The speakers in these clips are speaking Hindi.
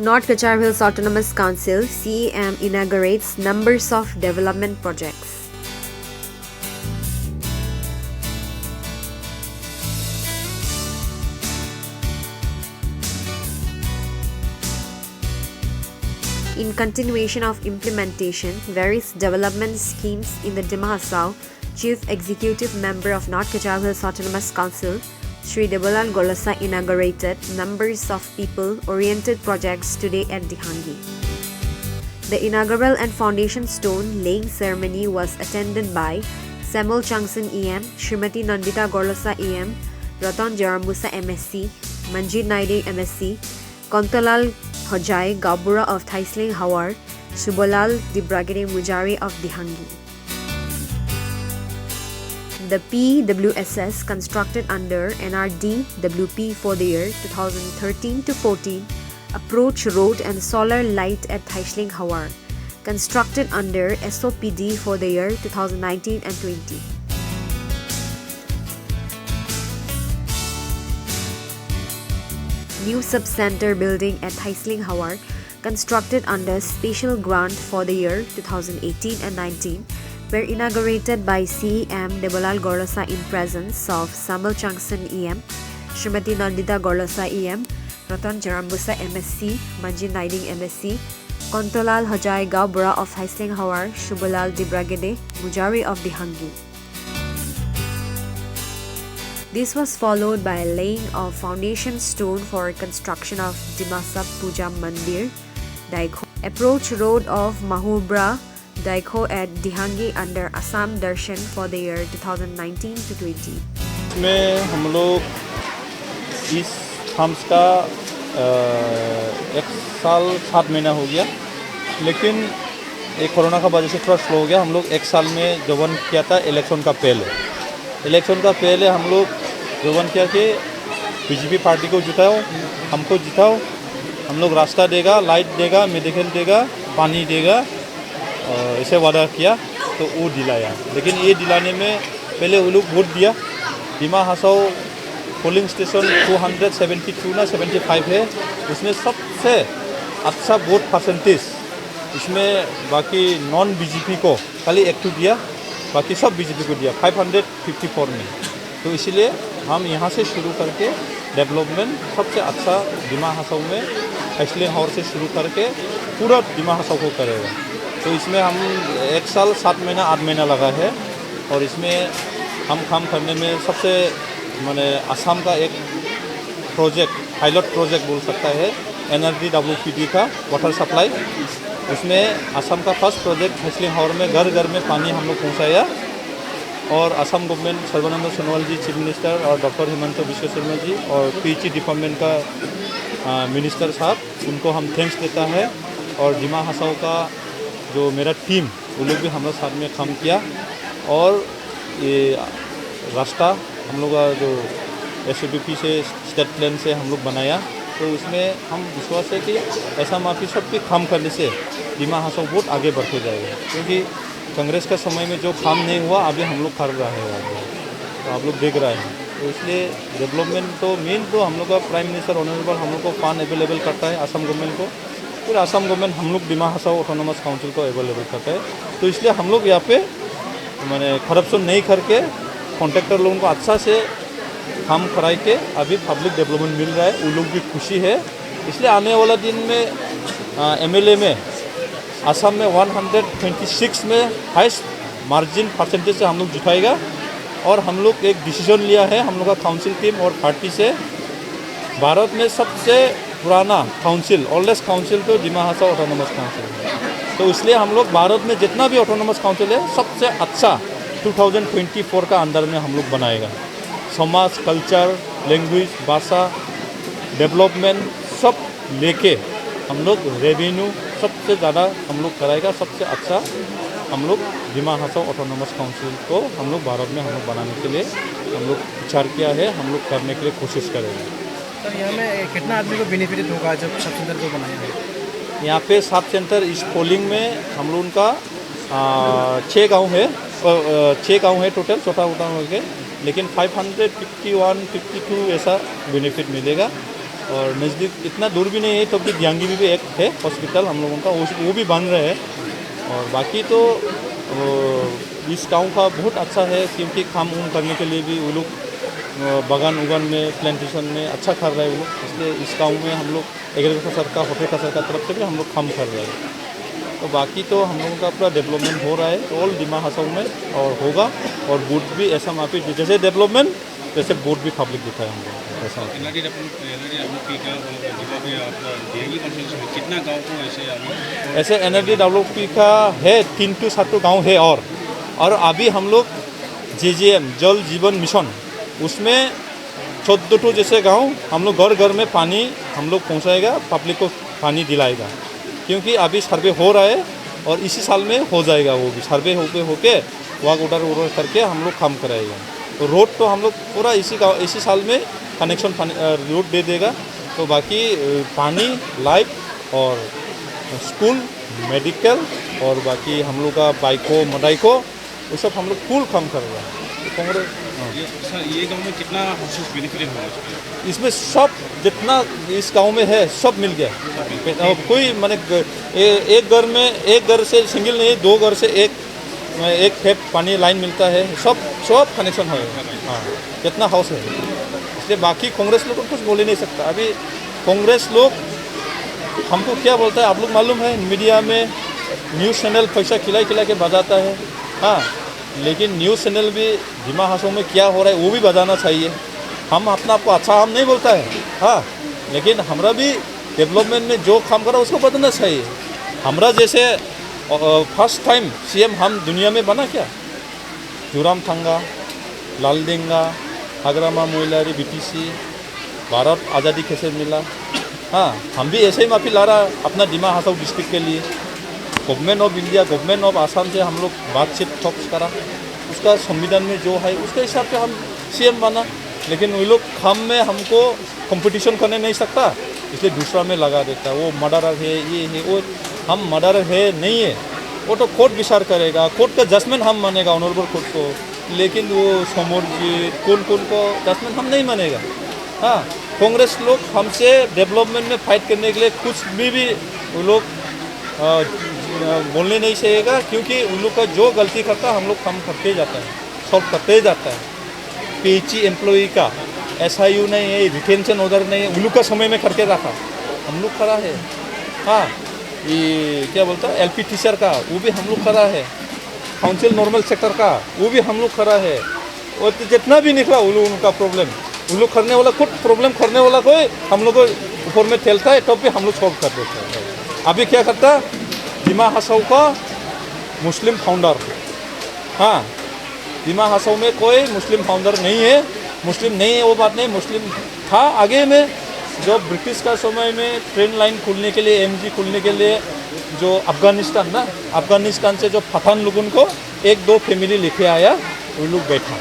North Cachar Hills Autonomous Council (CEM) inaugurates numbers of development projects. In continuation of implementation, various development schemes in the Dima Hasao, Chief Executive Member of North Cachar Hills Autonomous Council, Sri Debolal Golasa inaugurated numbers of people-oriented projects today at Dihangi. The inaugural and foundation stone laying ceremony was attended by Samuel Changson EM, Srimati Nandita Golasa EM, Ratan Jarambusa MSc, Manjit Naide MSc, Kontolal Hojai Gabura of Thaisling Hawar, Subolal Dibragede Mujari of Dihangi. The PWSS constructed under NRD WP for the year 2013-14, Approach Road and Solar Light at Thaisling Hawar, constructed under SOPD for the year 2019 and 20. New sub-center building at Thaisling Hawar, constructed under Special Grant for the year 2018 and 19, were inaugurated by CEM Debolal Golasa in presence of Samuel Changson EM, Srimati Nandita Golasa EM, Ratan Jarambusa MSc, Manjit Naiding MSc, Kontolal Hojai Gabura of Thaisling Hawar, Subolal Dibragede Mujari of Dihangi. This was followed by laying of foundation stone for construction of Dimasa Puja Mandir, Daikho, Approach Road of Mahubra, Daikho at Dihangi under Assam Darshan for the year 2019 to 20. इसमें हम लोग इस थम्स का 1 साल 7 महीना हो गया, लेकिन एक कोरोना का वजह से थोड़ा स्लो हो गया। हम लोग 1 साल में जवन किया था इलेक्शन का पहले हम लोग जवन किया कि बीजेपी पार्टी को जिताओ, हमको जिताओ, हम लोग रास्ता देगा, लाइट देगा, मेडिकल देगा, पानी देगा, इसे वादा किया तो वो दिलाया। लेकिन ये दिलाने में पहले वो लोग वोट दिया। डिमा हासाओ पोलिंग स्टेशन 272 ना 75 है, उसमें सबसे अच्छा वोट परसेंटेज इसमें बाकी नॉन बीजेपी को खाली 1 दिया, बाकी सब बीजेपी को दिया 554 में। तो इसीलिए हम यहाँ से शुरू करके डेवलपमेंट सबसे अच्छा डिमा हासाओ में थाइसलिंग हावर से शुरू करके पूरा डिमा हासाओ को करेगा। तो इसमें हम 1 साल 7 महीना 8 महीना लगा है, और इसमें हम काम करने में सबसे माने असम का एक प्रोजेक्ट, पायलट प्रोजेक्ट बोल सकता है, NRD WPD का वाटर सप्लाई, उसमें असम का फर्स्ट प्रोजेक्ट थाइसलिंग हावर में घर घर में पानी हम लोग पहुँचाया। और असम गवर्नमेंट सर्बानंद सोनोवाल जी चीफ मिनिस्टर और डॉक्टर हिमंत बिश्व शर्मा जी और PH डिपार्टमेंट का मिनिस्टर साहब, उनको हम थैंक्स देता है। और डिमा हासाओ का जो मेरा टीम, वो लोग भी हम लोग साथ में काम किया, और ये रास्ता हम लोग का जो SODP से स्टेट प्लान से हम लोग बनाया। तो उसमें हम विश्वास है कि ऐसा माफी सब भी काम करने से डिमा हासाओ बहुत आगे बढ़ते जाएगा, क्योंकि कांग्रेस का समय में जो काम नहीं हुआ अभी हम लोग कर रहे हैं, तो आप लोग देख रहे हैं। तो इसलिए डेवलपमेंट तो मेन तो हम लोग का प्राइम मिनिस्टर ऑनरेबल हम लोग को फंड अवेलेबल करता है असम गवर्नमेंट को, फिर असम गवर्नमेंट हम लोग डिमा हासाओ ऑटोनोमस काउंसिल को अवेलेबल करता है। तो इसलिए हम लोग यहाँ पे मैंने करप्शन नहीं करके कॉन्ट्रैक्टर लोगों को अच्छा से काम कराई के अभी पब्लिक डेवलपमेंट मिल रहा है, वो लोग भी खुशी है। इसलिए आने वाला दिन में MLA में असम में 126 में हाईएस्ट मार्जिन परसेंटेज से हम लोग जिताएगा। और हम लोग एक डिसीजन लिया है हम लोग का काउंसिल टीम और पार्टी से, भारत में सबसे पुराना काउंसिल, ओल्डेस्ट काउंसिल तो डिमा हासाओ ऑटोनोमस काउंसिल है। तो इसलिए हम लोग भारत में जितना भी ऑटोनोमस काउंसिल है सबसे अच्छा 2024 का अंदर में हम लोग बनाएगा। समाज, कल्चर, लैंग्वेज, भाषा, डेवलपमेंट सब लेके हम लोग रेवेन्यू सबसे ज़्यादा हम लोग कराएगा। सबसे अच्छा हम लोग डिमा हासाओ ऑटोनोमस काउंसिल को हम लोग भारत में हम लोग बनाने के लिए हम लोग विचार किया है, हम लोग करने के लिए कोशिश करेंगे। सर यहाँ में कितना आदमी को बेनिफिट होगा जब सब सेंटर को बनाया है? यहाँ पे सब सेंटर इस पोलिंग में हम लोग का 6 गांव है, 6 गांव है टोटल, छोटा मोटा हो गया, लेकिन 551, 52 ऐसा बेनिफिट मिलेगा। और नज़दीक इतना दूर भी नहीं है, तो भी दियांगी भी एक है हॉस्पिटल हम लोगों का, वो भी बन रहे हैं। और बाकी तो इस गांव का बहुत अच्छा है, क्योंकि काम उम करने के लिए भी वो लोग बागान उगान में, प्लांटेशन में अच्छा कर रहे हैं वो लोग। इसलिए इस गांव में हम लोग एग्रीकल्चर का, हॉर्टिकल्चर का तरफ से भी हम लोग काम कर रहे हैं। तो बाकी तो हम लोगों का पूरा डेवलपमेंट हो रहा है ऑल दिमा हसाओ में, और होगा। और बोर्ड भी ऐसा माफी जैसे डेवलपमेंट जैसे बोर्ड भी पब्लिक दिखा है हम लोग ऐसा। कितना गाँव को ऐसे ऐसे एनर्जी डेवलपमेंट का है 3 to 7 गाँव है। और अभी हम लोग JJM जल जीवन मिशन उसमें 14 जैसे गांव हम लोग घर घर में पानी हम लोग पहुंचाएगा, पब्लिक को पानी दिलाएगा। क्योंकि अभी सर्वे हो रहा है और इसी साल में हो जाएगा, वो भी सर्वे होके वाक ऑर्डर करके हम लोग काम कराएगा। तो रोड तो हम लोग पूरा इसी साल में कनेक्शन रोड दे देगा। तो बाकी पानी, लाइट और स्कूल, मेडिकल और बाकी हम लोग का बाइको मडाइको वो सब हम लोग फुल काम कर रहे हैं। तो कांग्रेस ये गाँव में कितना हाउसेस बेनिफिटेड होगा? इसमें सब जितना इस गांव में है सब मिल गया। कोई माने एक घर से सिंगल नहीं, 2 घर से एक फेट पानी लाइन मिलता है, सब कनेक्शन है। हाँ, कितना हाउस है। इसलिए बाकी कांग्रेस लोग को कुछ बोल ही नहीं सकता। अभी कांग्रेस लोग हमको क्या बोलता है आप लोग मालूम है, मीडिया में न्यूज़ चैनल पैसा खिला के बजाता है। हाँ, लेकिन न्यूज़ चैनल भी दिमा हसाओ में क्या हो रहा है वो भी बताना चाहिए। हम अपना आपको अच्छा हम नहीं बोलता है। हाँ, लेकिन हमरा भी डेवलपमेंट में जो काम करा उसको बताना चाहिए। हमरा जैसे फर्स्ट टाइम CM हम दुनिया में बना क्या, जोराम थांगा, लालडेंगा, हाग्रामा मोइलारी, BTC, भारत आज़ादी कैसे मिला। हाँ, हम भी ऐसे ही माफी ला रहा अपना दिमा हसाओ डिस्ट्रिक्ट के लिए। Government of India, government of Assam से हम लोग बातचीत टॉक्स करा, उसका संविधान में जो है उसके हिसाब से हम CM बना। लेकिन वो लोग काम में हमको कंपटीशन करने नहीं सकता, इसलिए दूसरा में लगा देता है। वो मर्डरर है, ये है, वो हम मर्डरर है नहीं है, वो तो कोर्ट विचार करेगा, कोर्ट का जजमेंट हम मानेगा, ऑनरेबल कोर्ट को। लेकिन वो समोर जी कौन को जजमेंट हम नहीं मानेगा। हाँ, कांग्रेस लोग हमसे डेवलपमेंट में फाइट करने के लिए कुछ भी वो लोग बोलने नहीं चाहिएगा, क्योंकि उन लोग का जो गलती करता हम लोग काम करते जाता है, सॉल्व करते जाता है। PHE एम्प्लॉई का SIU नहीं है, रिटेंशन ऑर्डर नहीं है, उन लोग का समय में करके रखा, हम लोग खड़ा है। हाँ, ये क्या बोलता है LP टीचर का वो भी हम लोग खड़ा है, काउंसिल नॉर्मल सेक्टर का वो भी हम लोग खड़ा है। और तो जितना भी निकला वो लोग उनका प्रॉब्लम उन लोग करने वाला, खुद प्रॉब्लम करने वाला कोई हम लोग को ऊपर में ठेलता है, तब भी हम लोग सॉल्व कर देते हैं। अभी क्या करता दिमा हसाओ का मुस्लिम फाउंडर। हाँ, दिमा हसाओ में कोई मुस्लिम फाउंडर नहीं है, मुस्लिम नहीं है वो बात नहीं, मुस्लिम था आगे में। जो ब्रिटिश का समय में ट्रेन लाइन खुलने के लिए, MG खुलने के लिए जो अफगानिस्तान से जो पठान लोगों को 1-2 फैमिली लेके आया, वो लोग बैठा।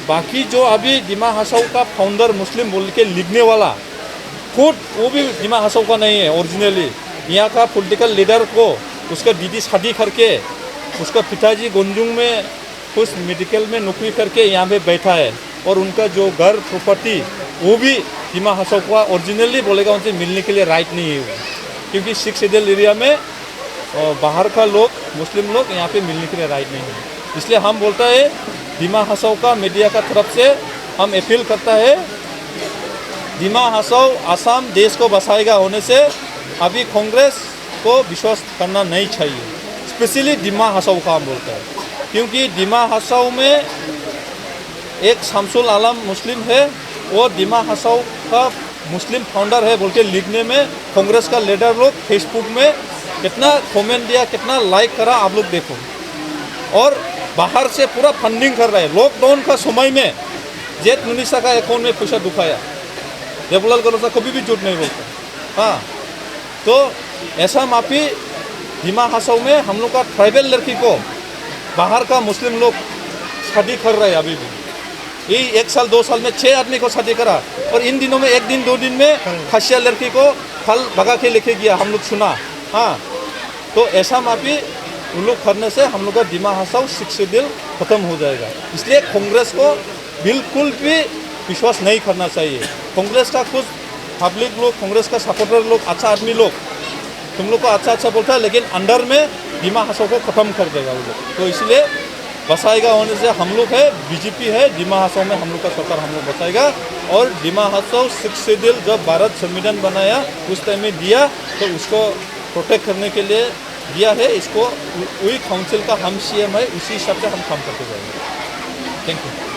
बाकी जो अभी दिमा हसाओ का फाउंडर मुस्लिम बोल के लिखने वाला खुद वो भी दिमा हसाओ का नहीं है ओरिजिनली। यहाँ का पॉलिटिकल लीडर को उसका दीदी शादी करके, उसका पिताजी गुंजुंग में कुछ मेडिकल में नौकरी करके यहाँ पे बैठा है, और उनका जो घर प्रॉपर्टी वो भी दिमा हसाओ का ओरिजिनली बोलेगा उनसे मिलने के लिए राइट नहीं है, क्योंकि 6 शेड्यूल एरिया में बाहर का लोग, मुस्लिम लोग यहाँ पे मिलने के लिए राइट नहीं है। इसलिए हम बोलता है दिमा हसाओ का मीडिया का तरफ से हम अपील करता है, दिमा हसाओ आसाम देश को बसाएगा होने से अभी कांग्रेस को विश्वास करना नहीं चाहिए, स्पेशली दिमा हसाओ का हम बोलते हैं। क्योंकि दिमा हसाओ में एक शमसुल आलम मुस्लिम है, वो दिमा हसाओ का मुस्लिम फाउंडर है बोल के लिखने में कांग्रेस का लीडर लोग फेसबुक में कितना कमेंट दिया, कितना लाइक करा आप लोग देखो। और बाहर से पूरा फंडिंग कर रहे हैं। लॉकडाउन का समय में जेठ मुनिसा का अकाउंट में पैसा दुखाया, देवलाल गौरव कभी भी झूठ नहीं बोलता। हाँ, तो ऐसा माफी दिमा हसाओ में हम लोग का ट्राइबल लड़की को बाहर का मुस्लिम लोग शादी कर रहे हैं। अभी भी ये 1 साल 2 साल में 6 आदमी को शादी करा, और इन दिनों में 1 दिन 2 दिन में खसिया लड़की को फल भगा के लेके गया, हम लोग सुना। हाँ, तो ऐसा माफी उन लोग करने से हम लोग का दिमा हसाओ 6 शेड्यूल खत्म हो जाएगा। इसलिए कांग्रेस को बिल्कुल भी विश्वास नहीं करना चाहिए। कांग्रेस का कुछ पब्लिक लोग, कांग्रेस का सपोर्टर लोग, अच्छा आदमी लोग तुम लोग को अच्छा अच्छा बोलता है, लेकिन अंदर में डिमा हसाओ को ख़त्म कर देगा वो लोग। तो इसलिए बसाएगा होने से हम लोग है, बीजेपी है, डिमा हसाओ में हम लोग का सरकार हम लोग बसाएगा। और डिमा हसाओ 6 शेड्यूल जब भारत संविधान बनाया उस टाइम में दिया, तो उसको प्रोटेक्ट करने के लिए दिया है। इसको वही काउंसिल का हम CM है, उसी हिसाब से हम काम करते जाएंगे। Thank you.